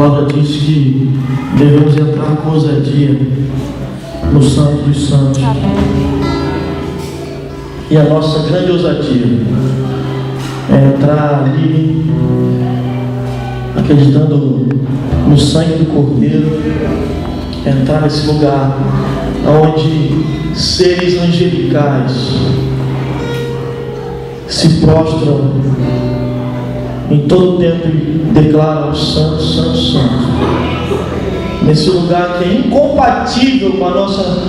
palavra diz que devemos entrar com ousadia no Santo dos Santos. E a nossa grande ousadia é entrar ali, acreditando no sangue do Cordeiro, entrar nesse lugar onde seres angelicais se prostram em todo o tempo e declaram santo, santo, santo. Nesse lugar que é incompatível com a nosso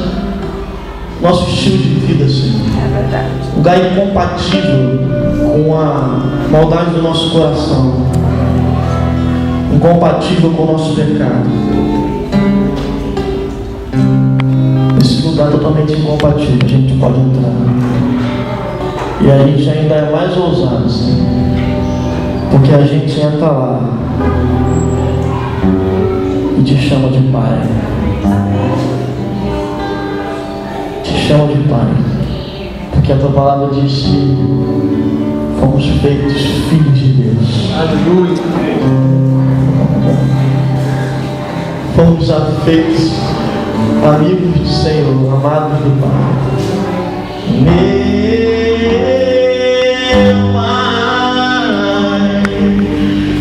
estilo de vida, Senhor. É verdade. Lugar incompatível com a maldade do nosso coração, incompatível com o nosso pecado. Esse lugar totalmente incompatível, a gente pode entrar. E a gente ainda é mais ousado, Senhor, porque a gente entra lá e te chama de Pai. Te chama de Pai, porque a tua palavra diz que fomos feitos filhos de Deus. Aleluia. Fomos feitos amigos do Senhor, amados do Pai. Meu Pai,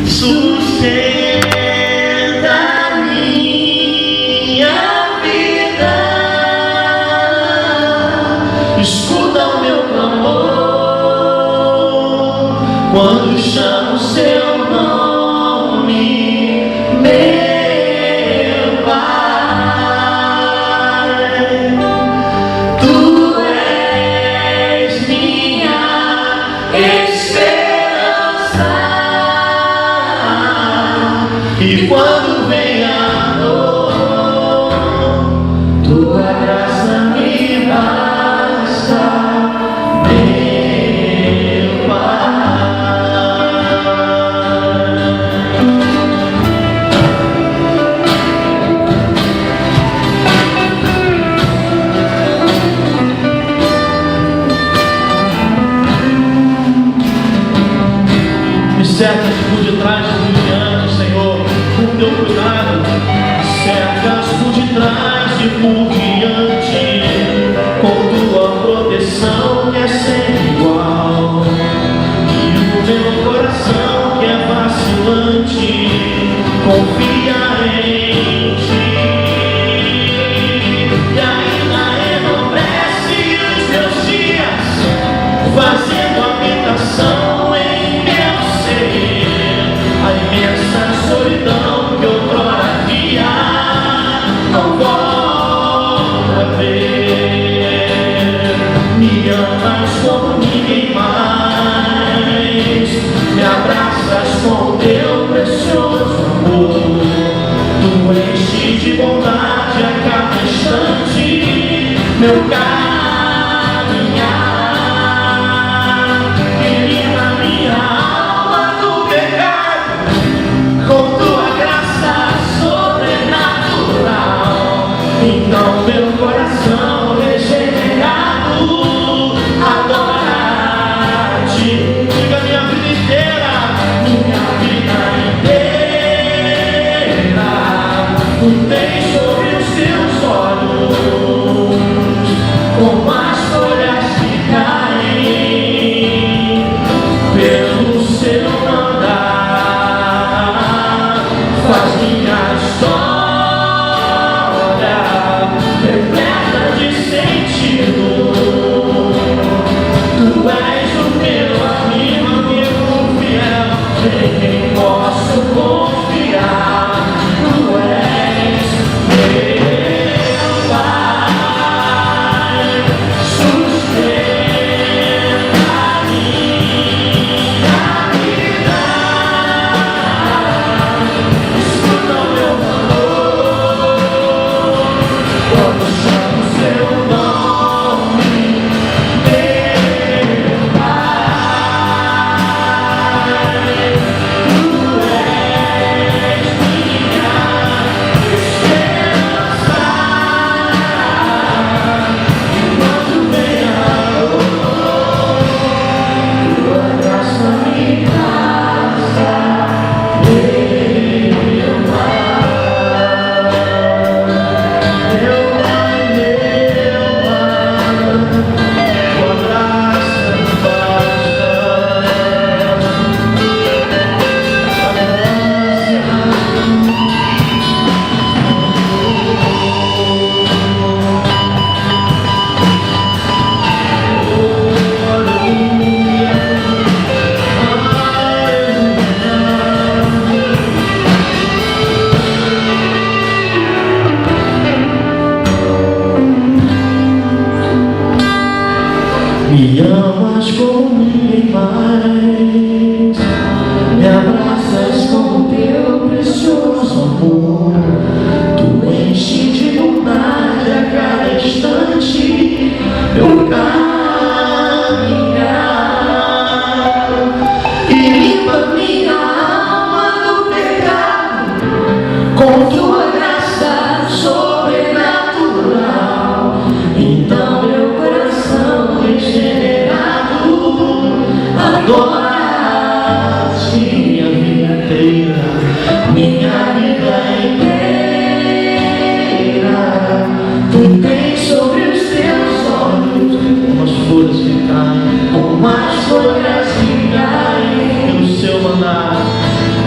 sustenta minha vida, escuta o meu clamor quando chamo seu nome, meu Pai. Tu és minha esperança, e quando vem a dor, tua graça me basta, meu Pai. Me cercas por detrás e por diante, Senhor, com teu cuidado. Me cercas por detrás e por diante, com tua proteção que é sempre igual. E o meu coração que é vacilante confia em ti. E ainda enobrece os meus dias, fazendo habitação em meu ser. A imensa solidão que outrora havia, não volto a ver. Me amas como ninguém mais, me abraças com o teu precioso amor. Tu enches de bondade a cada instante meu caminhar. Elimina minha alma do pecado com tua graça sobrenatural. Então meu coração regenerado adora-te. Diga minha vida inteira, tu tens sobre os teus olhos como as folhas que caem pelo seu andar. Faz minha história repleta de sentido. Tu és o meu amigo fiel, em quem posso confiar. Tu és meu Pai, sustenta minha vida, escuta o meu clamor quando chamo seu nome, meu Pai. Tu és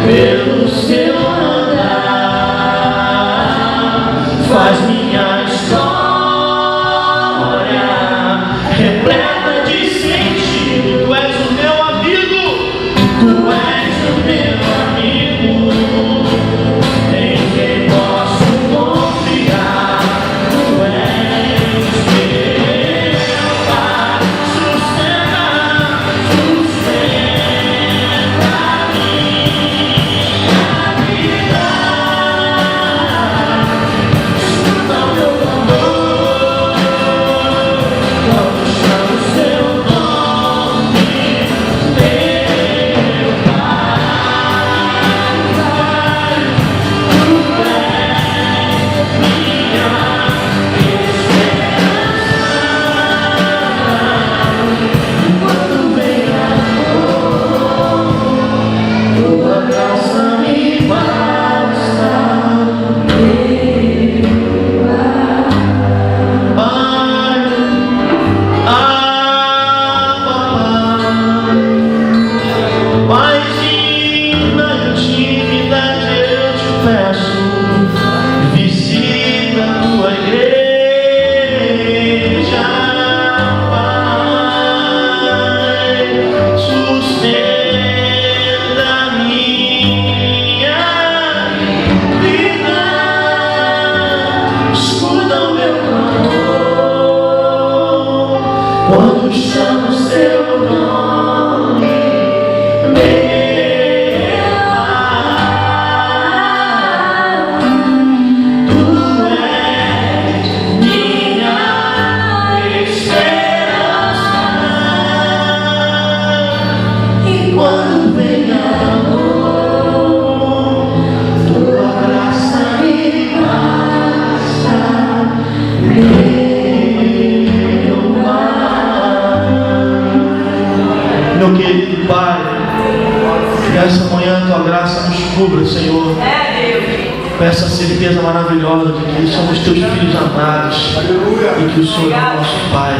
pelo seu andar, faz minha história repleta de sentido. Tu és o meu amigo, tu és o meu amigo, em quem posso confiar. Tu és meu Pai, sustenta quando chamo seu nome, meu Pai. Tu és minha esperança, e quando vem amor, tua graça me basta, meu querido Pai, que essa manhã Tua graça nos cubra, Senhor. Com essa certeza maravilhosa de que somos Teus filhos amados e que o Senhor é nosso Pai.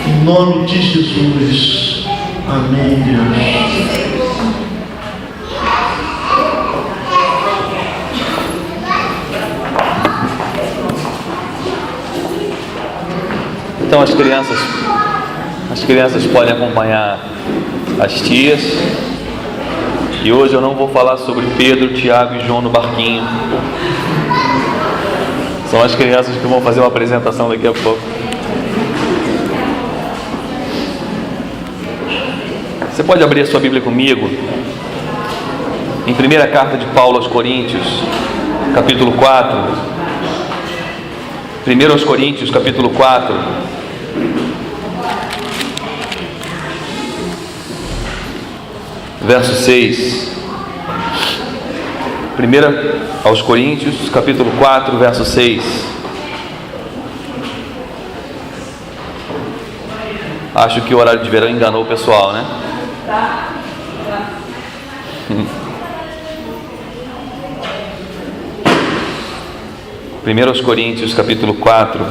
Em nome de Jesus. Amém, Deus. Então as crianças podem acompanhar as tias. E hoje eu não vou falar sobre Pedro, Tiago e João no barquinho. São as crianças que vão fazer uma apresentação daqui a pouco. Você pode abrir a sua Bíblia comigo em primeira carta de Paulo aos Coríntios, capítulo 4. 1 aos Coríntios, capítulo 4. Verso 6. 1 aos Coríntios, capítulo 4, verso 6. Acho que o horário de verão enganou o pessoal, né? 1 aos Coríntios, capítulo 4,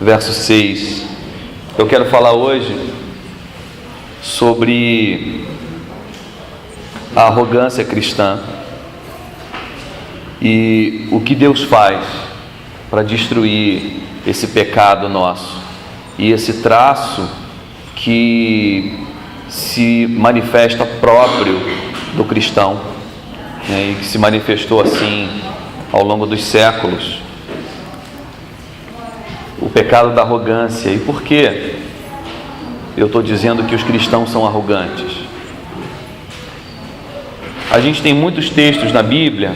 verso 6. Eu quero falar hoje sobre a arrogância cristã e o que Deus faz para destruir esse pecado nosso e esse traço que se manifesta próprio do cristão, né, e que se manifestou assim ao longo dos séculos. O pecado da arrogância. E por que eu estou dizendo que os cristãos são arrogantes? A gente tem muitos textos na Bíblia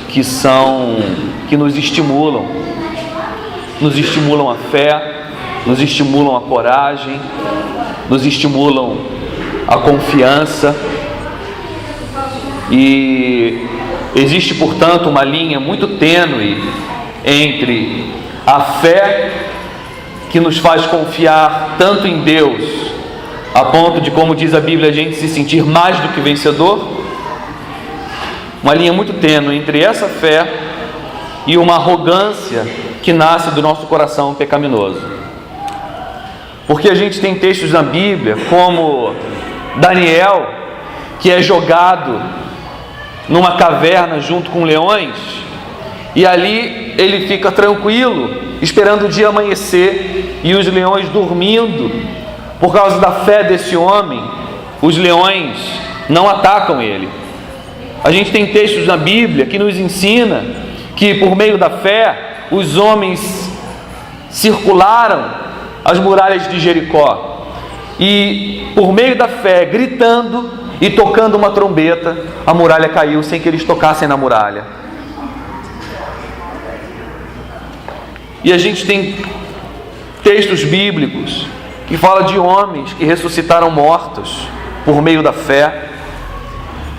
que nos estimulam a fé, nos estimulam a coragem, nos estimulam a confiança. E existe, portanto, uma linha muito tênue entre a fé que nos faz confiar tanto em Deus, a ponto de, como diz a Bíblia, a gente se sentir mais do que vencedor. Uma linha muito tênue entre essa fé e uma arrogância que nasce do nosso coração pecaminoso. Porque a gente tem textos na Bíblia como Daniel, que é jogado numa caverna junto com leões, e ali ele fica tranquilo, esperando o dia amanhecer, e os leões dormindo. Por causa da fé desse homem, os leões não atacam ele. A gente tem textos na Bíblia que nos ensina que por meio da fé os homens circularam as muralhas de Jericó, e por meio da fé, gritando e tocando uma trombeta, a muralha caiu sem que eles tocassem na muralha. E a gente tem textos bíblicos que falam de homens que ressuscitaram mortos por meio da fé.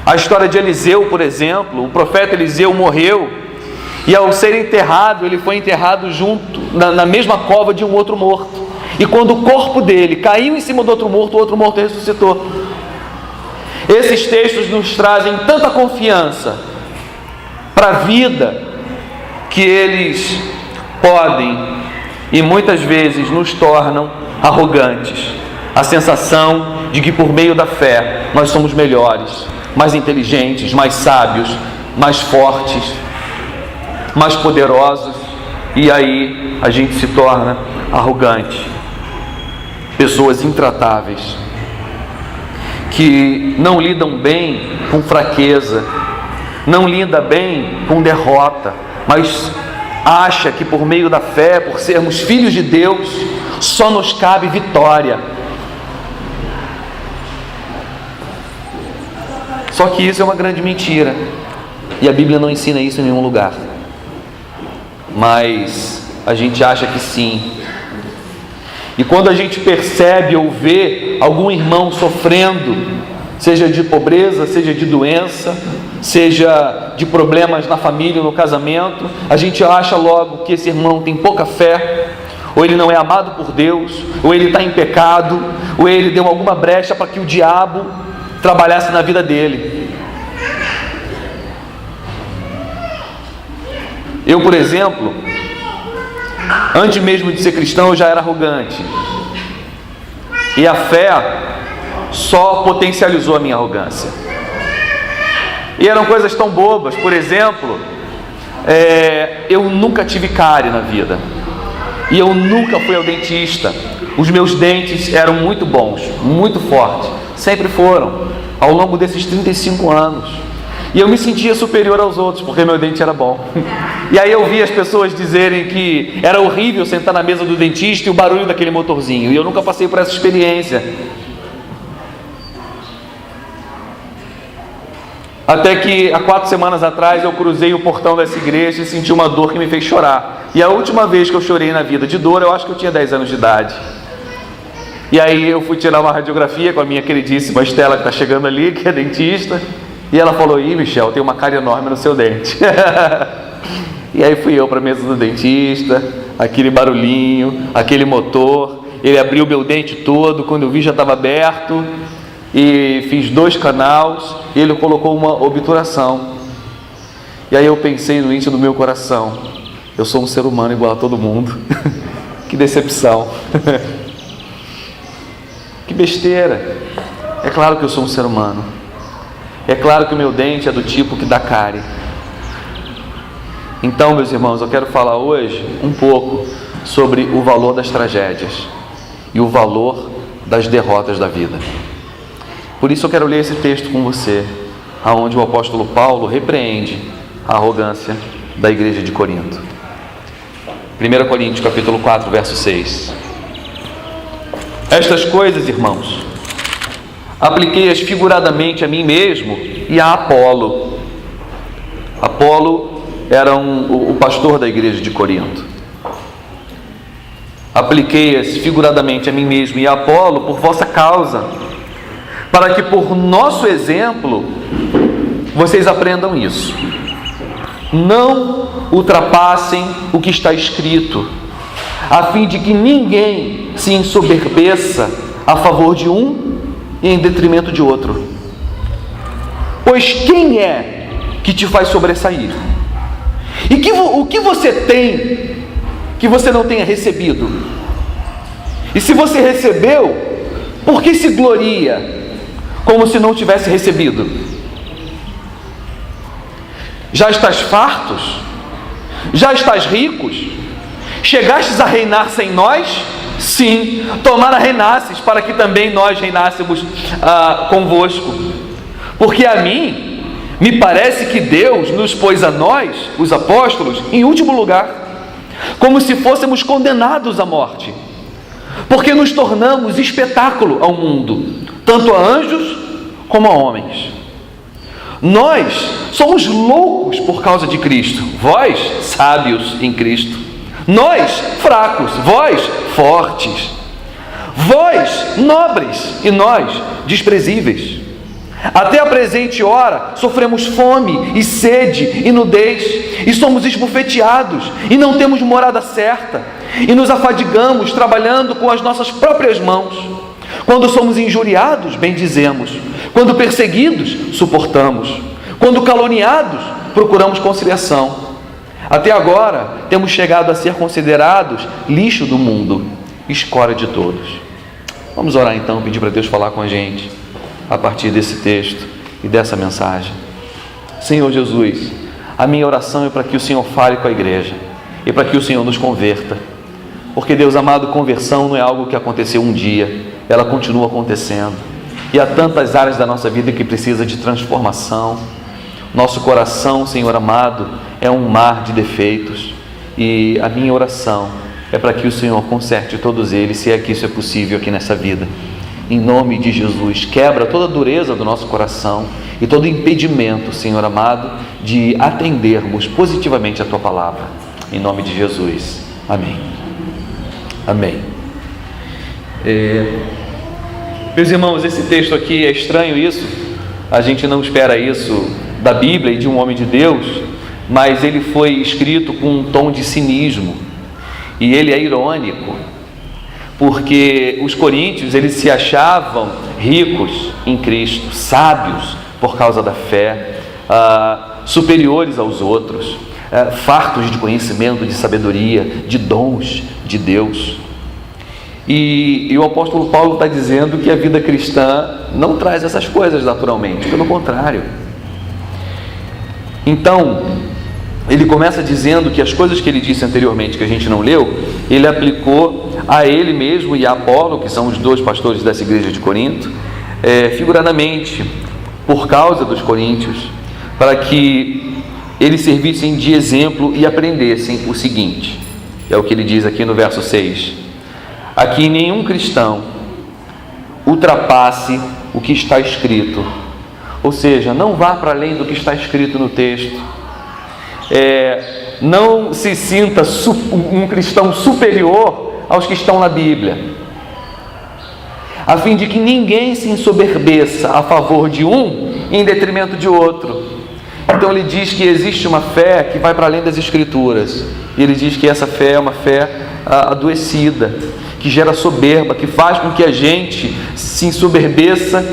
A história de Eliseu, por exemplo, o profeta Eliseu morreu, e ao ser enterrado, ele foi enterrado junto, na mesma cova de um outro morto. E quando o corpo dele caiu em cima do outro morto ressuscitou. Esses textos nos trazem tanta confiança para a vida, que eles podem e muitas vezes nos tornam arrogantes. A sensação de que por meio da fé nós somos melhores, mais inteligentes, mais sábios, mais fortes, mais poderosos, e aí a gente se torna arrogante. Pessoas intratáveis, que não lidam bem com fraqueza, não lida bem com derrota, mas acha que por meio da fé, por sermos filhos de Deus, só nos cabe vitória. Só que isso é uma grande mentira, e a Bíblia não ensina isso em nenhum lugar, mas a gente acha que sim. E quando a gente percebe ou vê algum irmão sofrendo, seja de pobreza, seja de doença, seja de problemas na família ou no casamento, a gente acha logo que esse irmão tem pouca fé, ou ele não é amado por Deus, ou ele está em pecado, ou ele deu alguma brecha para que o diabo trabalhasse na vida dele. Eu, por exemplo, antes mesmo de ser cristão, eu já era arrogante, e a fé só potencializou a minha arrogância. E eram coisas tão bobas. Por exemplo, eu nunca tive cárie na vida, e eu nunca fui ao dentista. Os meus dentes eram muito bons, muito fortes, sempre foram, ao longo desses 35 anos. E eu me sentia superior aos outros, porque meu dente era bom. E aí eu vi as pessoas dizerem que era horrível sentar na mesa do dentista e o barulho daquele motorzinho. E eu nunca passei por essa experiência. Até que há 4 semanas atrás eu cruzei o portão dessa igreja e senti uma dor que me fez chorar. E a última vez que eu chorei na vida de dor, eu acho que eu tinha 10 anos de idade. E aí eu fui tirar uma radiografia com a minha queridíssima Estela, que está chegando ali, que é dentista. E ela falou: "Ih, Michel, tem uma cárie enorme no seu dente." E aí fui eu para a mesa do dentista, aquele barulhinho, aquele motor. Ele abriu meu dente todo, quando eu vi já estava aberto, e fiz 2 canais, e ele colocou uma obturação. E aí eu pensei no íntimo do meu coração: eu sou um ser humano igual a todo mundo. Que decepção. Que besteira. É claro que eu sou um ser humano. É claro que o meu dente é do tipo que dá cárie. Então, meus irmãos, eu quero falar hoje um pouco sobre o valor das tragédias e o valor das derrotas da vida. Por isso eu quero ler esse texto com você, aonde o apóstolo Paulo repreende a arrogância da igreja de Corinto. 1 Coríntios capítulo 4, verso 6. Estas coisas, irmãos, apliquei-as figuradamente a mim mesmo e a Apolo. Apolo era o pastor da igreja de Corinto. Apliquei-as figuradamente a mim mesmo e a Apolo por vossa causa, para que por nosso exemplo vocês aprendam isso. Não ultrapassem o que está escrito, a fim de que ninguém se ensoberbeça a favor de um e em detrimento de outro. Pois quem é que te faz sobressair? E o que você tem que você não tenha recebido? E se você recebeu, por que se gloria como se não tivesse recebido? Já estás fartos? Já estás ricos? Chegastes a reinar sem nós? Sim, tomara reinasses, para que também nós reinássemos convosco. Porque a mim me parece que Deus nos pôs a nós, os apóstolos, em último lugar, como se fôssemos condenados à morte, porque nos tornamos espetáculo ao mundo, tanto a anjos como a homens. Nós somos loucos por causa de Cristo, vós sábios em Cristo. Nós fracos, vós fortes. Vós nobres e nós desprezíveis. Até a presente hora sofremos fome e sede e nudez, e somos esbofeteados e não temos morada certa, e nos afadigamos trabalhando com as nossas próprias mãos. Quando somos injuriados, bendizemos. Quando perseguidos, suportamos. Quando caluniados, procuramos conciliação. Até agora, temos chegado a ser considerados lixo do mundo, escória de todos. Vamos orar então, pedir para Deus falar com a gente a partir desse texto e dessa mensagem. Senhor Jesus, a minha oração é para que o Senhor fale com a igreja e para que o Senhor nos converta. Porque, Deus amado, conversão não é algo que aconteceu um dia, ela continua acontecendo. E há tantas áreas da nossa vida que precisa de transformação. Nosso coração, Senhor amado, é um mar de defeitos. E a minha oração é para que o Senhor conserte todos eles, se é que isso é possível aqui nessa vida. Em nome de Jesus, quebra toda a dureza do nosso coração e todo impedimento, Senhor amado, de atendermos positivamente a Tua palavra. Em nome de Jesus. Amém. Amém. Meus irmãos, esse texto aqui é estranho isso. A gente não espera isso da Bíblia e de um homem de Deus, mas ele foi escrito com um tom de cinismo. E ele é irônico, porque os coríntios, eles se achavam ricos em Cristo, sábios por causa da fé, superiores aos outros, fartos de conhecimento, de sabedoria, de dons de Deus. E o apóstolo Paulo está dizendo que a vida cristã não traz essas coisas naturalmente, pelo contrário. Então, ele começa dizendo que as coisas que ele disse anteriormente, que a gente não leu, ele aplicou a ele mesmo e a Apolo, que são os dois pastores dessa igreja de Corinto, figuradamente, por causa dos coríntios, para que eles servissem de exemplo e aprendessem o seguinte, é o que ele diz aqui no verso 6: aqui nenhum cristão ultrapasse o que está escrito, ou seja, não vá para além do que está escrito no texto. Não se sinta um cristão superior aos que estão na Bíblia, a fim de que ninguém se ensoberbeça a favor de um em detrimento de outro. Então ele diz que existe uma fé que vai para além das Escrituras, e ele diz que essa fé é uma fé adoecida, que gera soberba, que faz com que a gente se ensoberbeça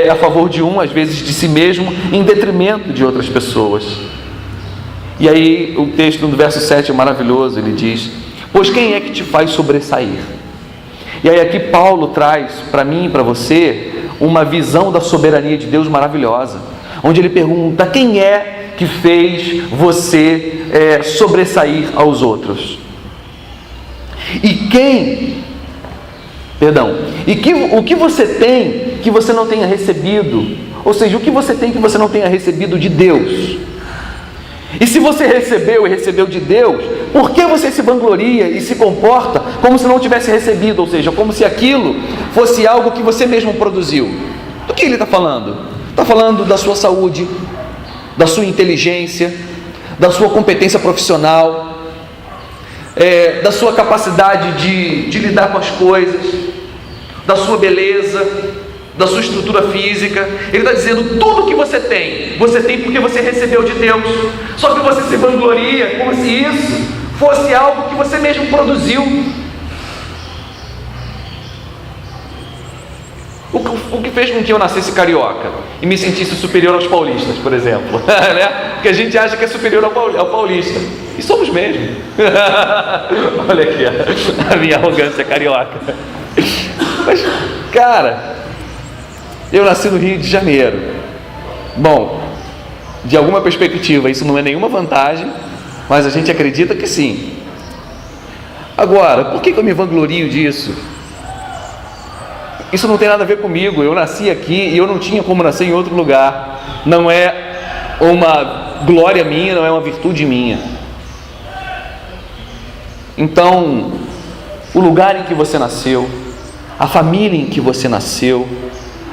a favor de um, às vezes de si mesmo, em detrimento de outras pessoas. E aí o texto no verso 7 é maravilhoso, ele diz: pois quem é que te faz sobressair? E aí aqui Paulo traz para mim e para você uma visão da soberania de Deus maravilhosa, onde ele pergunta: quem é que fez você sobressair aos outros? O que você tem que você não tenha recebido? Ou seja, o que você tem que você não tenha recebido de Deus? E se você recebeu e recebeu de Deus, por que você se vangloria e se comporta como se não tivesse recebido? Ou seja, como se aquilo fosse algo que você mesmo produziu. Do que ele está falando? Está falando da sua saúde, da sua inteligência, da sua competência profissional, da sua capacidade de lidar com as coisas, da sua beleza, da sua estrutura física. Ele está dizendo: tudo que você tem porque você recebeu de Deus. Só que você se vangloria como se isso fosse algo que você mesmo produziu. O que fez com que eu nascesse carioca e me sentisse superior aos paulistas, por exemplo, né? Porque a gente acha que é superior ao paulista, e somos mesmo. Olha aqui a minha arrogância carioca. Mas, cara, eu nasci no Rio de Janeiro. Bom, de alguma perspectiva, isso não é nenhuma vantagem, mas a gente acredita que sim. Agora, por que eu me vanglorio disso? Isso não tem nada a ver comigo. Eu nasci aqui e eu não tinha como nascer em outro lugar. Não é uma glória minha, não é uma virtude minha. Então, o lugar em que você nasceu, a família em que você nasceu,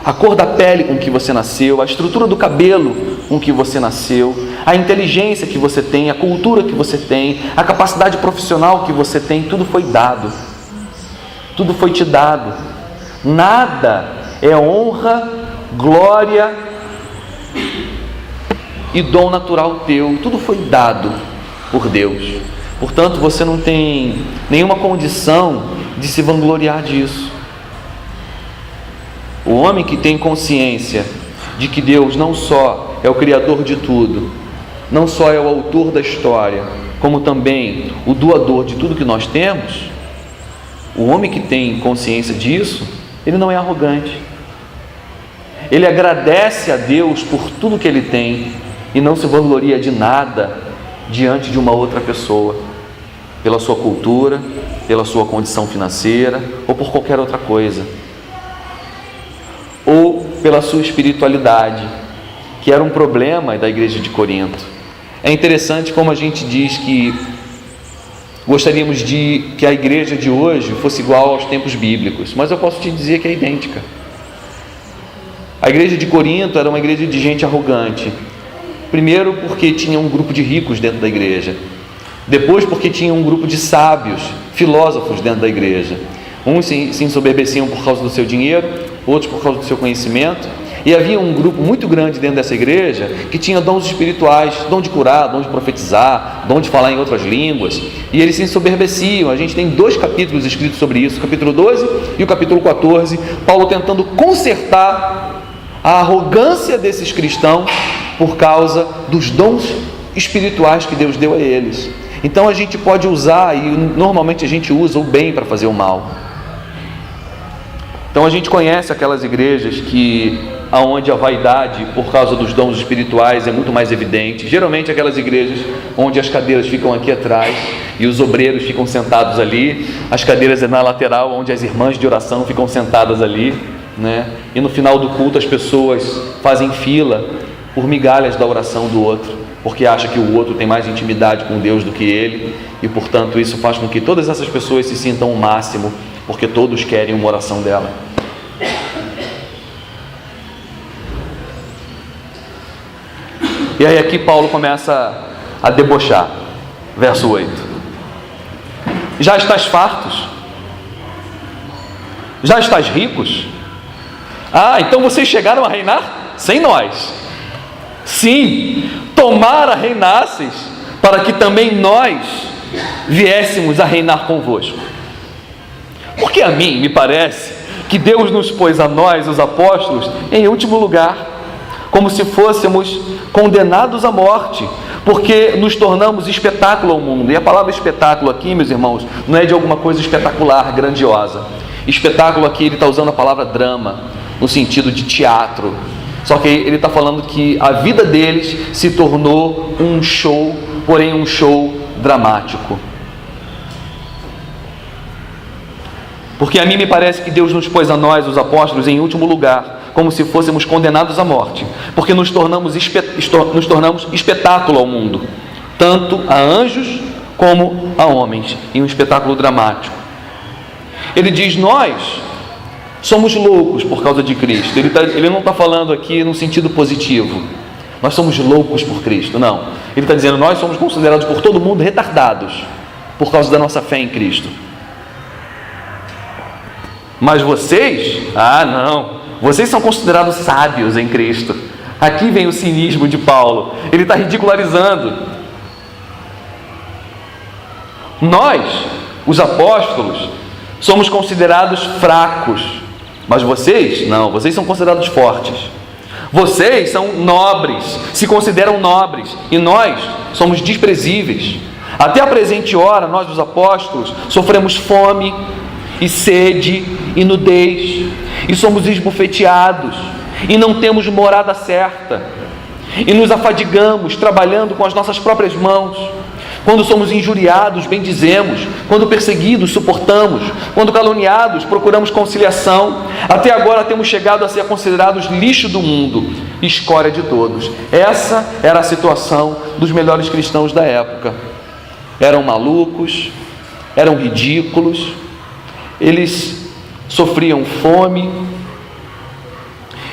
a cor da pele com que você nasceu, a estrutura do cabelo com que você nasceu, a inteligência que você tem, a cultura que você tem, a capacidade profissional que você tem, tudo foi dado. Tudo foi te dado. Nada é honra, glória e dom natural teu. Tudo foi dado por Deus. Portanto, você não tem nenhuma condição de se vangloriar disso. O homem que tem consciência de que Deus não só é o Criador de tudo, não só é o autor da história, como também o doador de tudo que nós temos, o homem que tem consciência disso, ele não é arrogante. Ele agradece a Deus por tudo que ele tem e não se vangloria de nada diante de uma outra pessoa, pela sua cultura, pela sua condição financeira ou por qualquer outra coisa, ou pela sua espiritualidade, que era um problema da igreja de Corinto. É interessante como a gente diz que gostaríamos de que a igreja de hoje fosse igual aos tempos bíblicos, mas eu posso te dizer que é idêntica. A igreja de Corinto era uma igreja de gente arrogante. Primeiro porque tinha um grupo de ricos dentro da igreja. Depois porque tinha um grupo de sábios, filósofos dentro da igreja. Uns se ensoberbeciam por causa do seu dinheiro, outros por causa do seu conhecimento. E havia um grupo muito grande dentro dessa igreja que tinha dons espirituais, dom de curar, dom de profetizar, dom de falar em outras línguas, e eles se ensoberbeciam. A gente tem 2 capítulos escritos sobre isso, o capítulo 12 e o capítulo 14, Paulo tentando consertar a arrogância desses cristãos por causa dos dons espirituais que Deus deu a eles. Então a gente pode usar, e normalmente a gente usa o bem para fazer o mal. Então a gente conhece aquelas igrejas aonde a vaidade por causa dos dons espirituais é muito mais evidente. Geralmente aquelas igrejas onde as cadeiras ficam aqui atrás e os obreiros ficam sentados ali, as cadeiras é na lateral onde as irmãs de oração ficam sentadas ali, né? E no final do culto as pessoas fazem fila por migalhas da oração do outro, porque acha que o outro tem mais intimidade com Deus do que ele, e portanto isso faz com que todas essas pessoas se sintam o máximo, porque todos querem uma oração dela. E aí aqui Paulo começa a debochar. Verso 8. Já estás fartos? Já estás ricos? Então vocês chegaram a reinar sem nós. Sim, tomara reinasseis, para que também nós viéssemos a reinar convosco. Porque a mim me parece que Deus nos pôs a nós, os apóstolos, em último lugar, como se fôssemos condenados à morte, porque nos tornamos espetáculo ao mundo. E a palavra espetáculo aqui, meus irmãos, não é de alguma coisa espetacular, grandiosa. Espetáculo aqui, ele está usando a palavra drama, no sentido de teatro. Só que ele está falando que a vida deles se tornou um show, porém um show dramático. Porque a mim me parece que Deus nos pôs a nós, os apóstolos, em último lugar, como se fôssemos condenados à morte, porque nos tornamos espetáculo ao mundo, tanto a anjos como a homens, em um espetáculo dramático. Ele diz: nós somos loucos por causa de Cristo. Ele não está falando aqui no sentido positivo, nós somos loucos por Cristo, não. Ele está dizendo: nós somos considerados por todo mundo retardados por causa da nossa fé em Cristo. Mas vocês, não, vocês são considerados sábios em Cristo. Aqui vem o cinismo de Paulo, ele está ridicularizando. Nós, os apóstolos, somos considerados fracos, mas vocês, não, vocês são considerados fortes. Vocês são nobres, se consideram nobres, e nós somos desprezíveis. Até a presente hora, nós, os apóstolos, sofremos fome e sede e nudez, e somos esbofeteados, e não temos morada certa, e nos afadigamos trabalhando com as nossas próprias mãos. Quando somos injuriados, bendizemos. Quando perseguidos, suportamos. Quando caluniados, procuramos conciliação. Até agora temos chegado a ser considerados lixo do mundo, escória de todos. Essa era a situação dos melhores cristãos da época. Eram malucos, eram ridículos, eles sofriam fome,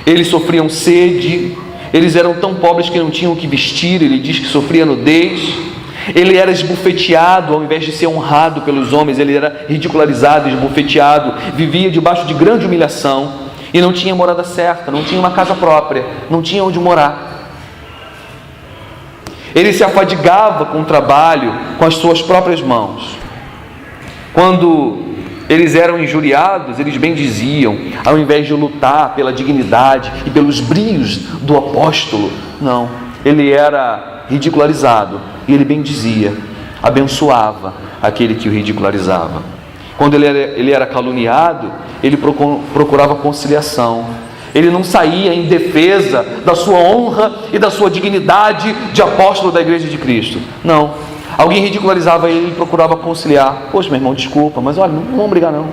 eles sofriam sede, eles eram tão pobres que não tinham o que vestir. Ele diz que sofria nudez. Ele era esbofeteado, ao invés de ser honrado pelos homens, ele era ridicularizado, esbofeteado, vivia debaixo de grande humilhação e não tinha morada certa, não tinha uma casa própria, não tinha onde morar. Ele se afadigava com o trabalho, com as suas próprias mãos. Quando eles eram injuriados, eles bendiziam, ao invés de lutar pela dignidade e pelos brilhos do apóstolo. Não, ele era ridicularizado e ele bendizia, abençoava aquele que o ridicularizava. Quando ele era caluniado, ele procurava conciliação. Ele não saía em defesa da sua honra e da sua dignidade de apóstolo da igreja de Cristo. Não. Alguém ridicularizava ele, ele procurava conciliar. Poxa, meu irmão, desculpa, mas olha, não vamos brigar não.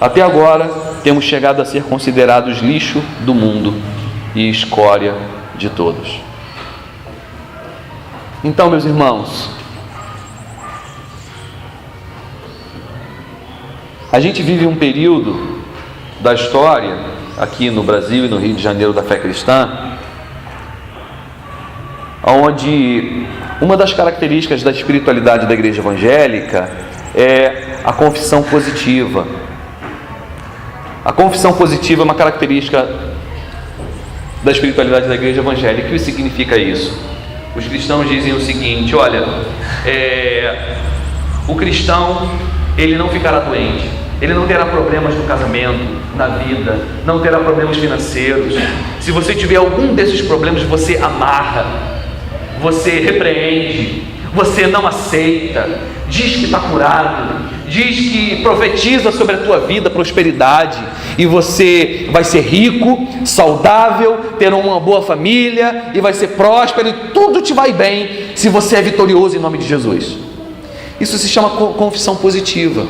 Até agora temos chegado a ser considerados lixo do mundo e escória de todos. Então, meus irmãos, a gente vive um período da história aqui no Brasil e no Rio de Janeiro da fé cristã, onde uma das características da espiritualidade da igreja evangélica é a confissão positiva. A confissão positiva é uma característica da espiritualidade da igreja evangélica. O que significa isso? Os cristãos dizem o seguinte: olha, o cristão, ele não ficará doente, ele não terá problemas no casamento, na vida, não terá problemas financeiros. Se você tiver algum desses problemas, você amarra, você repreende, você não aceita, diz que está curado, diz que profetiza sobre a tua vida prosperidade, e você vai ser rico, saudável, ter uma boa família, e vai ser próspero, e tudo te vai bem, se você é vitorioso em nome de Jesus. Isso se chama confissão positiva.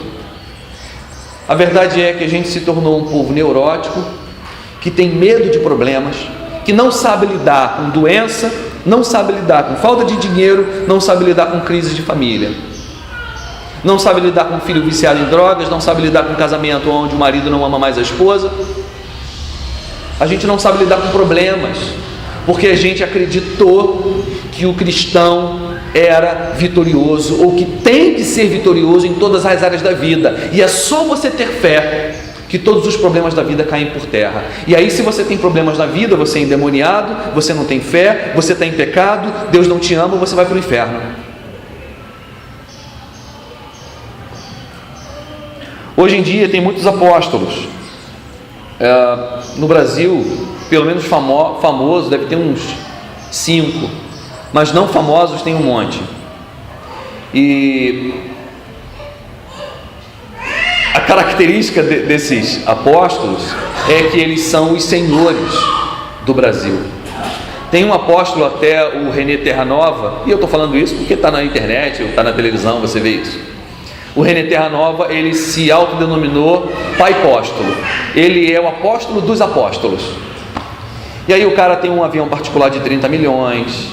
A verdade é que a gente se tornou um povo neurótico, que tem medo de problemas, que não sabe lidar com doença, não sabe lidar com falta de dinheiro, não sabe lidar com crise de família, não sabe lidar com um filho viciado em drogas, não sabe lidar com um casamento onde o marido não ama mais a esposa. A gente não sabe lidar com problemas, porque a gente acreditou que o cristão era vitorioso, ou que tem que ser vitorioso em todas as áreas da vida, e é só você ter fé que todos os problemas da vida caem por terra. E aí, se você tem problemas na vida, você é endemoniado, você não tem fé, você está em pecado, Deus não te ama, você vai para o inferno. Hoje em dia tem muitos apóstolos. No Brasil, pelo menos famoso, deve ter uns 5, mas não famosos tem um monte. E a característica desses apóstolos é que eles são os senhores do Brasil. Tem um apóstolo, até o René Terranova, e eu estou falando isso porque está na internet, está na televisão, você vê isso. O René Terranova, ele se autodenominou pai apóstolo. Ele é o apóstolo dos apóstolos. E aí o cara tem um avião particular de 30 milhões,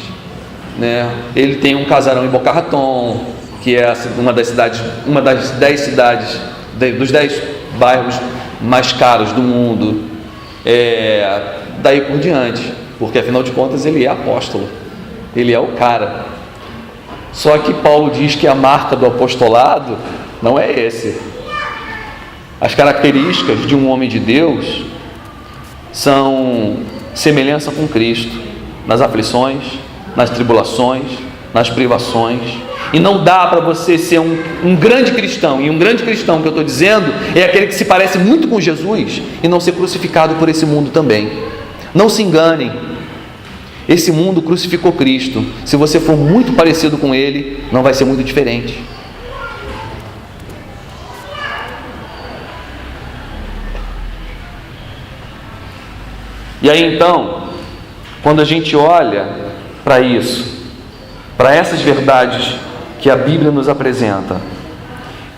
né? Ele tem um casarão em Boca Raton, que é uma das 10 cidades, dos 10 bairros mais caros do mundo. Daí por diante, porque afinal de contas ele é apóstolo, ele é o cara. Só que Paulo diz que a marca do apostolado não é esse. As características de um homem de Deus são semelhança com Cristo, nas aflições, nas tribulações, nas privações. E não dá para você ser um grande cristão, e um grande cristão que eu estou dizendo é aquele que se parece muito com Jesus e não ser crucificado por esse mundo também. Não se enganem. Esse mundo crucificou Cristo. Se você for muito parecido com Ele, não vai ser muito diferente. E aí então, quando a gente olha para isso, para essas verdades que a Bíblia nos apresenta,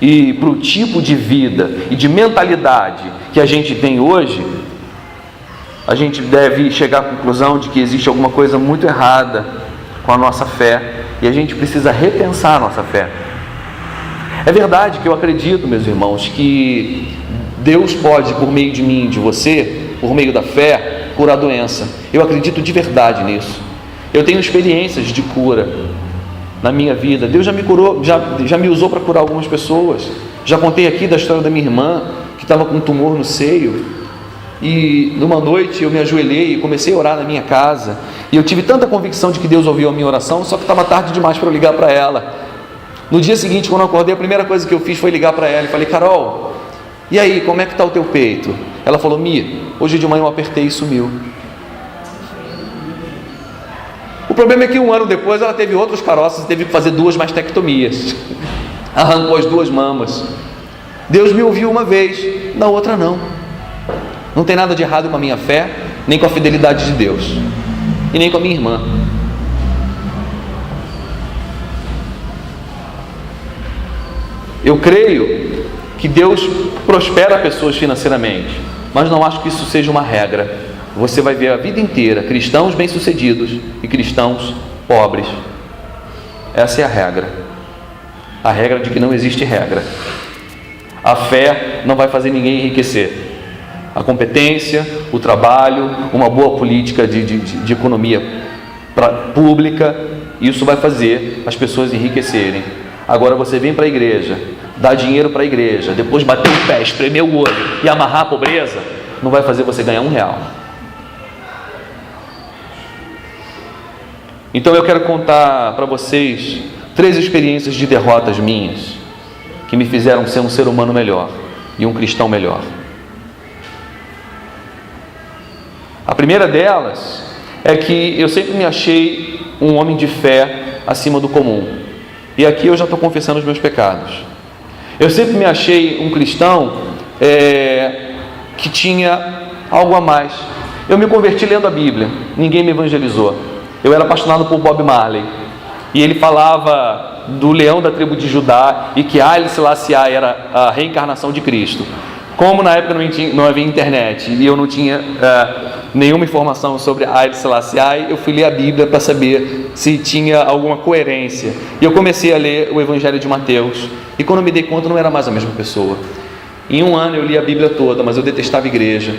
e para o tipo de vida e de mentalidade que a gente tem hoje, a gente deve chegar à conclusão de que existe alguma coisa muito errada com a nossa fé, e a gente precisa repensar a nossa fé. É verdade que eu acredito, meus irmãos, que Deus pode, por meio de mim e de você, por meio da fé, curar a doença. Eu acredito de verdade nisso. Eu tenho experiências de cura na minha vida. Deus já me curou, já me usou para curar algumas pessoas. Já contei aqui da história da minha irmã, que estava com um tumor no seio, e numa noite eu me ajoelhei e comecei a orar na minha casa, e eu tive tanta convicção de que Deus ouviu a minha oração, só que estava tarde demais para eu ligar para ela. No dia seguinte, quando eu acordei, a primeira coisa que eu fiz foi ligar para ela e falei: Carol, e aí, como é que está o teu peito? Ela falou: Mi, hoje de manhã eu apertei e sumiu. O problema é que 1 ano depois ela teve outros caroços e teve que fazer 2 mastectomias. Arrancou as 2 mamas. Deus me ouviu uma vez, na outra não. Não tem nada de errado com a minha fé, nem com a fidelidade de Deus, e nem com a minha irmã. Eu creio que Deus prospera pessoas financeiramente, mas não acho que isso seja uma regra. Você vai ver a vida inteira cristãos bem-sucedidos e cristãos pobres. Essa é a regra de que não existe regra. A fé não vai fazer ninguém enriquecer. A competência, o trabalho, uma boa política de economia pública, isso vai fazer as pessoas enriquecerem. Agora você vem para a igreja, dá dinheiro para a igreja, depois bater o pé, espremer o olho e amarrar a pobreza, não vai fazer você ganhar R$1. Então eu quero contar para vocês 3 experiências de derrotas minhas, que me fizeram ser um ser humano melhor e um cristão melhor. A primeira delas é que eu sempre me achei um homem de fé acima do comum. E aqui eu já estou confessando os meus pecados. Eu sempre me achei um cristão que tinha algo a mais. Eu me converti lendo a Bíblia, ninguém me evangelizou. Eu era apaixonado por Bob Marley, e ele falava do leão da tribo de Judá, e que Haile Selassie era a reencarnação de Cristo. Como na época não havia internet, e eu não tinha nenhuma informação sobre Haile Selassie, eu fui ler a Bíblia para saber se tinha alguma coerência. E eu comecei a ler o Evangelho de Mateus, e quando eu me dei conta, não era mais a mesma pessoa. Em 1 ano eu li a Bíblia toda, mas eu detestava a igreja.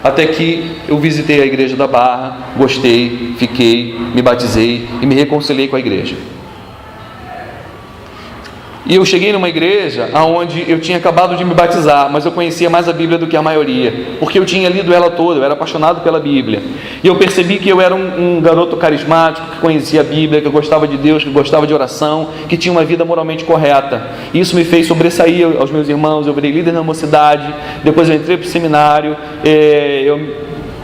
Até que eu visitei a igreja da Barra, gostei, fiquei, me batizei e me reconciliei com a igreja. E eu cheguei numa igreja onde eu tinha acabado de me batizar, mas eu conhecia mais a Bíblia do que a maioria, porque eu tinha lido ela toda, eu era apaixonado pela Bíblia. E eu percebi que eu era um garoto carismático, que conhecia a Bíblia, que gostava de Deus, que gostava de oração, que tinha uma vida moralmente correta. Isso me fez sobressair aos meus irmãos. Eu virei líder na mocidade, depois eu entrei para o seminário, eu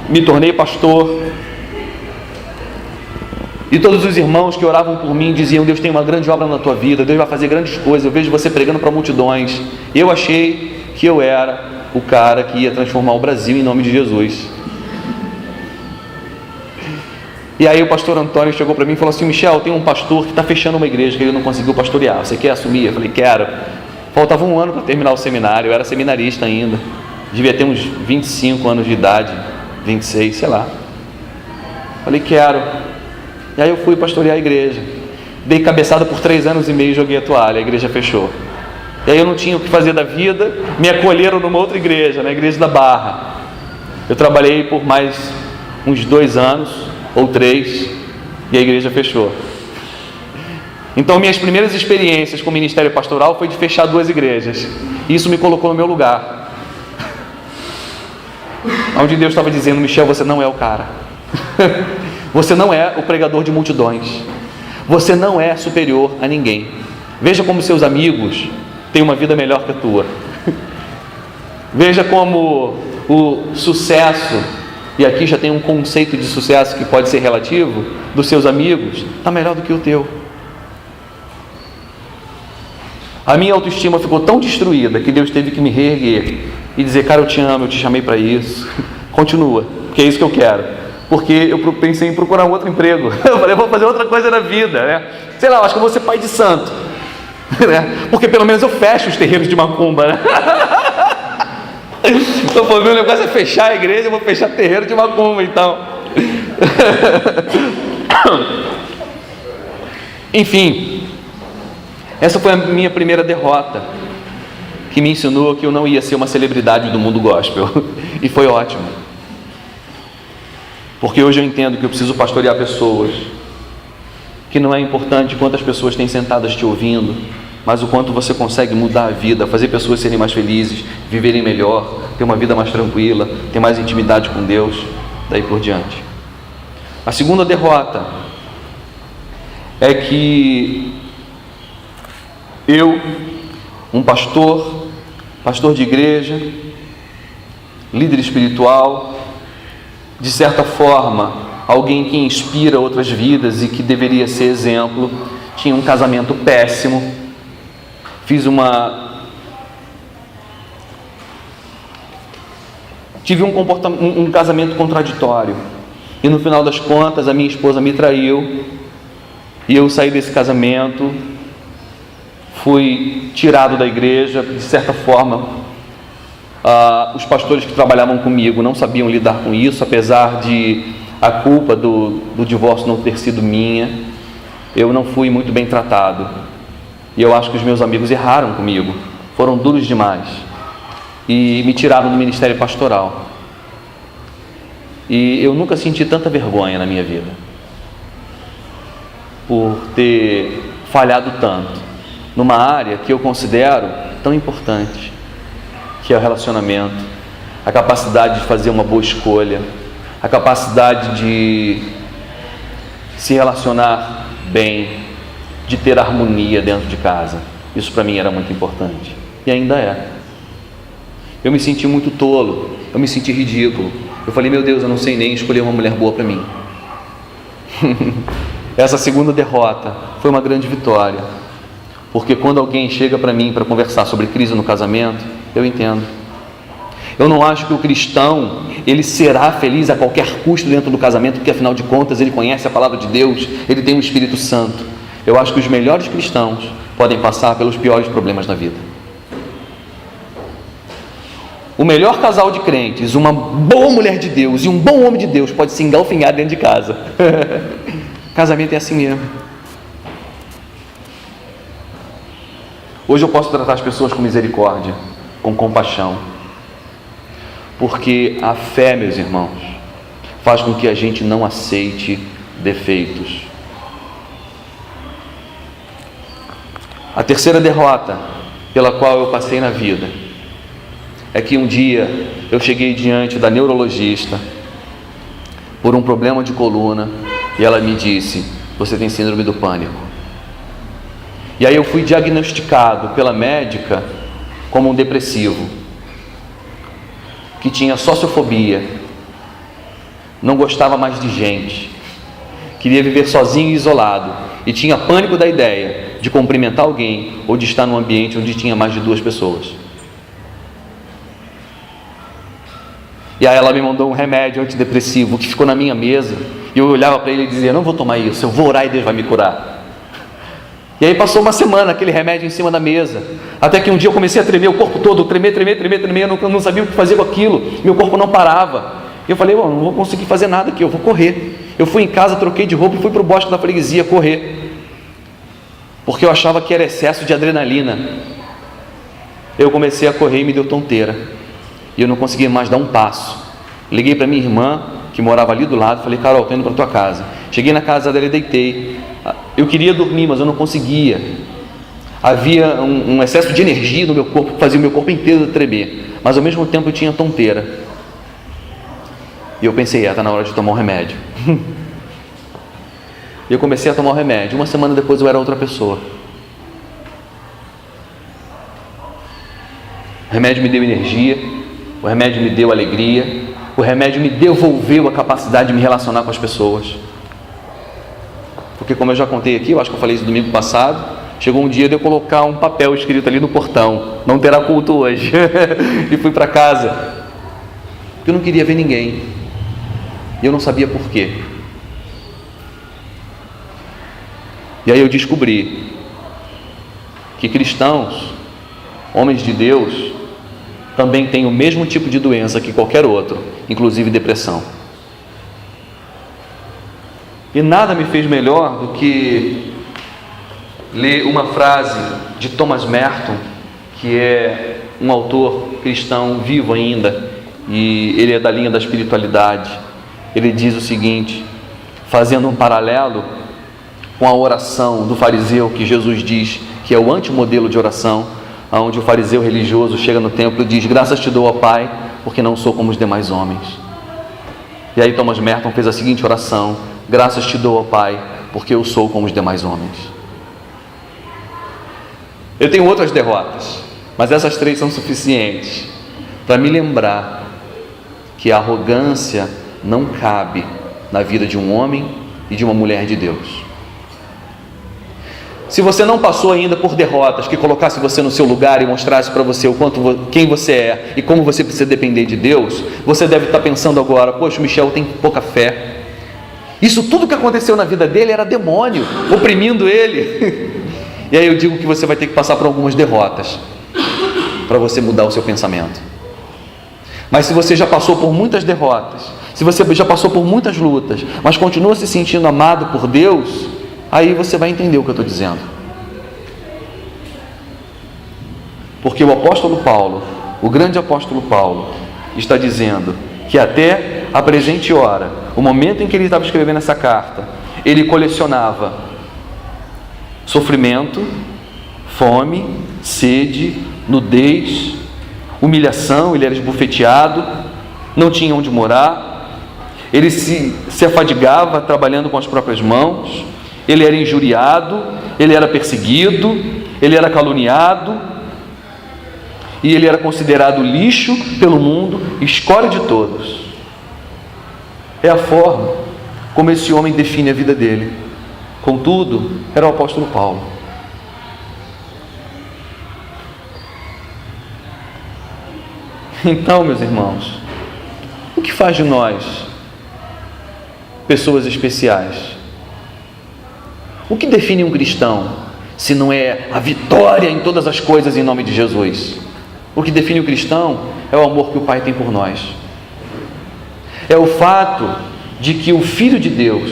me tornei pastor. E todos os irmãos que oravam por mim diziam: Deus tem uma grande obra na tua vida, Deus vai fazer grandes coisas, eu vejo você pregando para multidões. Eu achei que eu era o cara que ia transformar o Brasil em nome de Jesus. E aí o pastor Antônio chegou para mim e falou assim: Michel, tem um pastor que está fechando uma igreja que ele não conseguiu pastorear, você quer assumir? Eu falei: quero. Faltava 1 ano para terminar o seminário, eu era seminarista ainda, devia ter uns 25 anos de idade, 26, sei lá. Falei: quero. E aí eu fui pastorear a igreja, dei cabeçada por 3 anos e meio e joguei a toalha, a igreja fechou. E aí eu não tinha o que fazer da vida, me acolheram numa outra igreja, na igreja da Barra. Eu trabalhei por mais uns 2 anos, ou 3, e a igreja fechou. Então minhas primeiras experiências com o ministério pastoral foi de fechar 2 igrejas. E isso me colocou no meu lugar. Onde Deus estava dizendo: Michel, você não é o cara. Você não é o pregador de multidões. Você não é superior a ninguém. Veja como seus amigos têm uma vida melhor que a tua. Veja como o sucesso, e aqui já tem um conceito de sucesso que pode ser relativo, dos seus amigos, está melhor do que o teu. A minha autoestima ficou tão destruída que Deus teve que me reerguer e dizer: cara, eu te amo, eu te chamei para isso. Continua, porque é isso que eu quero. Porque eu pensei em procurar um outro emprego. Eu falei, vou fazer outra coisa na vida, né? Sei lá, eu acho que eu vou ser pai de santo, né? Porque pelo menos eu fecho os terreiros de macumba, né? Então, pô, meu negócio é fechar a igreja, eu vou fechar terreiro de macumba, então. Enfim, essa foi a minha primeira derrota, que me ensinou que eu não ia ser uma celebridade do mundo gospel. E foi ótimo, porque hoje eu entendo que eu preciso pastorear pessoas, que não é importante quantas pessoas têm sentadas te ouvindo, mas o quanto você consegue mudar a vida, fazer pessoas serem mais felizes, viverem melhor, ter uma vida mais tranquila, ter mais intimidade com Deus, daí por diante. A segunda derrota é que eu, um pastor de igreja, líder espiritual, de certa forma, alguém que inspira outras vidas e que deveria ser exemplo, tinha um casamento péssimo, tive um casamento contraditório, e no final das contas a minha esposa me traiu, e eu saí desse casamento, fui tirado da igreja. De certa forma, os pastores que trabalhavam comigo não sabiam lidar com isso, apesar de a culpa do divórcio não ter sido minha. Eu não fui muito bem tratado, e eu acho que os meus amigos erraram comigo, foram duros demais, e me tiraram do ministério pastoral. E eu nunca senti tanta vergonha na minha vida, por ter falhado tanto, numa área que eu considero tão importante, que é o relacionamento, a capacidade de fazer uma boa escolha, a capacidade de se relacionar bem, de ter harmonia dentro de casa. Isso para mim era muito importante, e ainda é. Eu me senti muito tolo, eu me senti ridículo. Eu falei, meu Deus, eu não sei nem escolher uma mulher boa para mim. Essa segunda derrota foi uma grande vitória, porque quando alguém chega para mim para conversar sobre crise no casamento, eu entendo. Eu não acho que o cristão, ele será feliz a qualquer custo dentro do casamento, porque afinal de contas ele conhece a palavra de Deus, ele tem o Espírito Santo. Eu acho que os melhores cristãos podem passar pelos piores problemas da vida. O melhor casal de crentes, uma boa mulher de Deus e um bom homem de Deus pode se engalfinhar dentro de casa. Casamento é assim mesmo. Hoje eu posso tratar as pessoas com misericórdia, com compaixão, porque a fé, meus irmãos, faz com que a gente não aceite defeitos. A terceira derrota pela qual eu passei na vida é que um dia eu cheguei diante da neurologista por um problema de coluna, e ela me disse, você tem síndrome do pânico. E aí eu fui diagnosticado pela médica como um depressivo, que tinha sociofobia, não gostava mais de gente, queria viver sozinho e isolado, e tinha pânico da ideia de cumprimentar alguém ou de estar num ambiente onde tinha mais de 2 pessoas. E aí ela me mandou um remédio antidepressivo que ficou na minha mesa, e eu olhava para ele e dizia, não vou tomar isso, eu vou orar e Deus vai me curar. E aí passou uma semana aquele remédio em cima da mesa, até que um dia eu comecei a tremer o corpo todo, tremer, eu não sabia o que fazer com aquilo, meu corpo não parava. E eu falei, não vou conseguir fazer nada aqui, eu vou correr. Eu fui em casa, troquei de roupa e fui para o bosque da freguesia correr, porque eu achava que era excesso de adrenalina. Eu comecei a correr e me deu tonteira, e eu não conseguia mais dar um passo. Liguei para minha irmã, que morava ali do lado, falei, Carol, estou indo para a tua casa. Cheguei na casa dela e deitei. Eu queria dormir, mas eu não conseguia. Havia um excesso de energia no meu corpo, que fazia o meu corpo inteiro tremer, mas ao mesmo tempo eu tinha tonteira. E eu pensei, está na hora de tomar um remédio. E eu comecei a tomar o remédio. Uma semana depois eu era outra pessoa. O remédio me deu energia, o remédio me deu alegria, o remédio me devolveu a capacidade de me relacionar com as pessoas. Porque como eu já contei aqui, eu acho que eu falei isso domingo passado, chegou um dia de eu colocar um papel escrito ali no portão, não terá culto hoje. E fui para casa. Eu não queria ver ninguém. E eu não sabia por quê. E aí eu descobri que cristãos, homens de Deus, também têm o mesmo tipo de doença que qualquer outro, inclusive depressão. E nada me fez melhor do que ler uma frase de Thomas Merton, que é um autor cristão vivo ainda, e ele é da linha da espiritualidade. Ele diz o seguinte, fazendo um paralelo com a oração do fariseu, que Jesus diz que é o antimodelo de oração, onde o fariseu religioso chega no templo e diz: graças te dou, ó Pai, porque não sou como os demais homens. E aí Thomas Merton fez a seguinte oração: graças te dou, ó Pai, porque eu sou como os demais homens. Eu tenho outras derrotas, mas essas 3 são suficientes para me lembrar que a arrogância não cabe na vida de um homem e de uma mulher de Deus. Se você não passou ainda por derrotas que colocasse você no seu lugar e mostrasse para você quem você é e como você precisa depender de Deus, você deve estar pensando agora: poxa, o Michel tem pouca fé. Isso tudo que aconteceu na vida dele era demônio oprimindo ele. E aí eu digo que você vai ter que passar por algumas derrotas para você mudar o seu pensamento. Mas se você já passou por muitas derrotas, se você já passou por muitas lutas, mas continua se sentindo amado por Deus, aí você vai entender o que eu estou dizendo. Porque o apóstolo Paulo, o grande apóstolo Paulo, está dizendo que até a presente hora, o momento em que ele estava escrevendo essa carta, ele colecionava sofrimento, fome, sede, nudez, humilhação. Ele era esbofeteado, não tinha onde morar, ele se afadigava trabalhando com as próprias mãos, ele era injuriado, ele era perseguido, ele era caluniado, e ele era considerado lixo pelo mundo, escória de todos. É a forma como esse homem define a vida dele. Contudo, era o apóstolo Paulo. Então, meus irmãos, o que faz de nós pessoas especiais? O que define um cristão, se não é a vitória em todas as coisas em nome de Jesus? O que define o cristão é o amor que o Pai tem por nós. É o fato de que o Filho de Deus,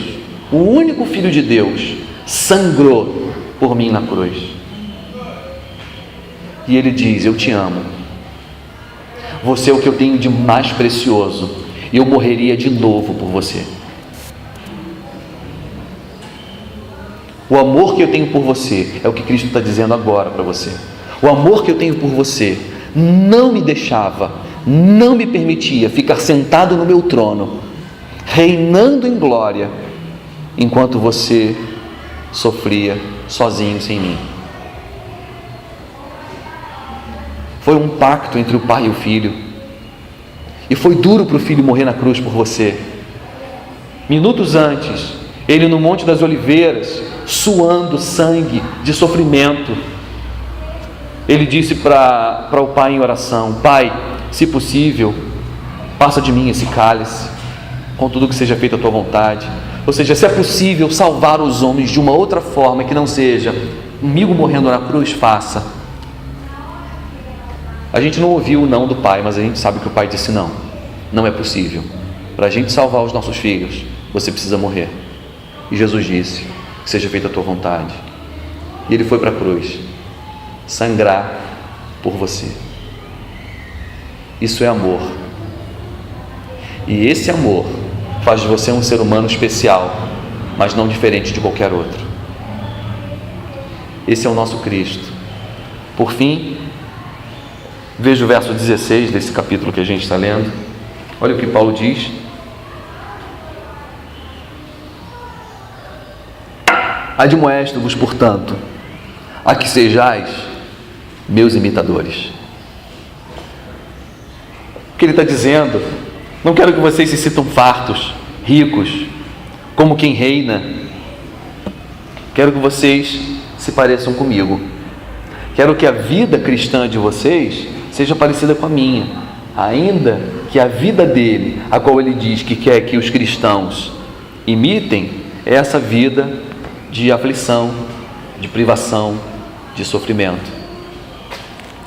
o único Filho de Deus, sangrou por mim na cruz. E Ele diz: eu te amo. Você é o que eu tenho de mais precioso, e eu morreria de novo por você. O amor que eu tenho por você é o que Cristo está dizendo agora para você. O amor que eu tenho por você não me deixava, não me permitia ficar sentado no meu trono, reinando em glória, enquanto você sofria sozinho, sem mim. Foi um pacto entre o pai e o filho, e foi duro para o filho morrer na cruz por você. Minutos antes, ele no Monte das Oliveiras, suando sangue de sofrimento, ele disse para o pai em oração: Pai, se possível, passa de mim esse cálice, contudo que seja feita a tua vontade. Ou seja, se é possível salvar os homens de uma outra forma que não seja comigo morrendo na cruz, faça. A gente não ouviu o não do pai, mas a gente sabe que o pai disse não. Não é possível. Para a gente salvar os nossos filhos, você precisa morrer. E Jesus disse: que seja feita a tua vontade. E ele foi para a cruz sangrar por você. Isso é amor. E esse amor faz de você um ser humano especial, mas não diferente de qualquer outro. Esse é o nosso Cristo. Por fim, veja o verso 16 desse capítulo que a gente está lendo. Olha o que Paulo diz: admoesto-vos, portanto, a que sejais meus imitadores. O que ele está dizendo: não quero que vocês se sintam fartos, ricos, como quem reina. Quero que vocês se pareçam comigo. Quero que a vida cristã de vocês seja parecida com a minha. ainda que a vida dele, a qual ele diz que quer que os cristãos imitem, é essa vida de aflição, de privação, de sofrimento.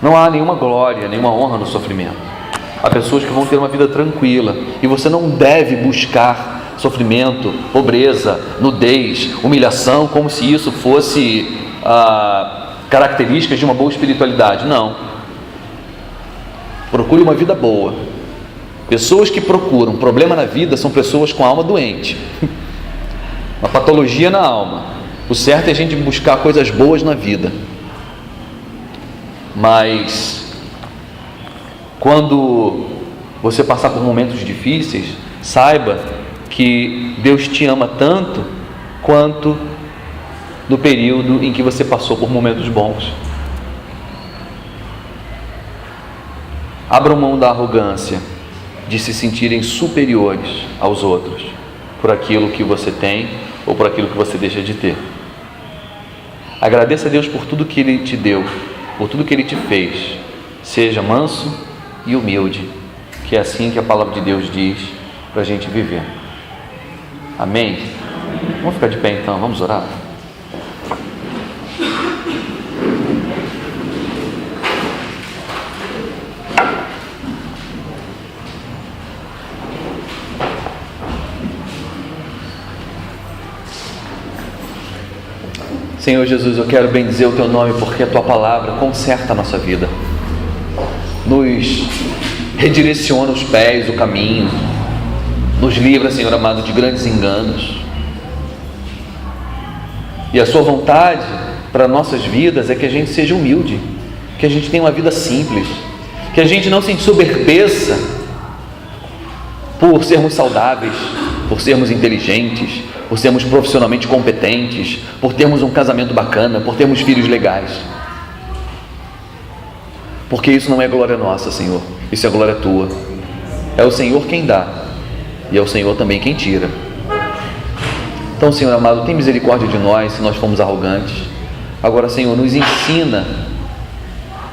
Não há nenhuma glória, nenhuma honra no sofrimento. Há pessoas que vão ter uma vida tranquila, e você não deve buscar sofrimento, pobreza, nudez, humilhação, como se isso fosse características de uma boa espiritualidade. Não. Procure uma vida boa. Pessoas que procuram problema na vida são pessoas com a alma doente, uma patologia na alma. O certo é a gente buscar coisas boas na vida. Mas quando você passar por momentos difíceis, saiba que Deus te ama tanto quanto no período em que você passou por momentos bons. Abram mão da arrogância, de se sentirem superiores aos outros por aquilo que você tem ou por aquilo que você deixa de ter. Agradeça a Deus por tudo que Ele te deu, por tudo que Ele te fez. Seja manso e humilde, que é assim que a palavra de Deus diz para a gente viver. Amém? Vamos ficar de pé então, vamos orar? Senhor Jesus, eu quero bendizer o Teu nome, porque a Tua palavra conserta a nossa vida, nos redireciona os pés, o caminho, nos livra, Senhor amado, de grandes enganos. E a Sua vontade para nossas vidas é que a gente seja humilde, que a gente tenha uma vida simples, que a gente não se ensoberbeça por sermos saudáveis, por sermos inteligentes, por sermos profissionalmente competentes, por termos um casamento bacana, por termos filhos legais. Porque isso não é glória nossa, Senhor, isso é glória Tua. É o Senhor quem dá, e é o Senhor também quem tira. Então, Senhor amado, tem misericórdia de nós se nós formos arrogantes. Agora, Senhor, nos ensina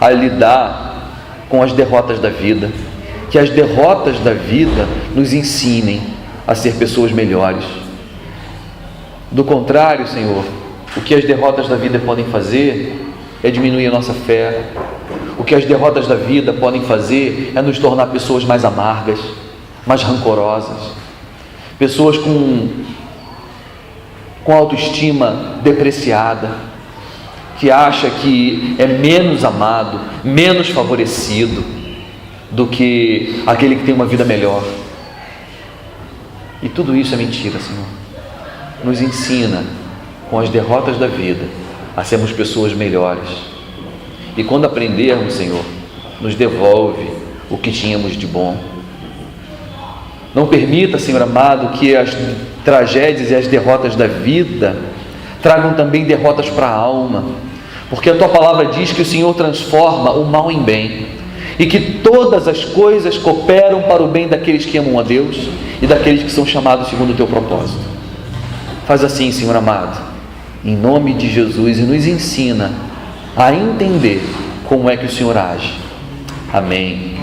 a lidar com as derrotas da vida, que as derrotas da vida nos ensinem a ser pessoas melhores. Do contrário, Senhor, o que as derrotas da vida podem fazer é diminuir a nossa fé. O que as derrotas da vida podem fazer é nos tornar pessoas mais amargas, mais rancorosas, pessoas com autoestima depreciada, que acha que é menos amado, menos favorecido do que aquele que tem uma vida melhor. E tudo isso é mentira, Senhor. Nos ensina, com as derrotas da vida, a sermos pessoas melhores. E quando aprendermos, Senhor, nos devolve o que tínhamos de bom. Não permita, Senhor amado, que as tragédias e as derrotas da vida tragam também derrotas para a alma, porque a Tua palavra diz que o Senhor transforma o mal em bem, e que todas as coisas cooperam para o bem daqueles que amam a Deus e daqueles que são chamados segundo o Teu propósito. Faz assim, Senhor amado, em nome de Jesus, e nos ensina a entender como é que o Senhor age. Amém.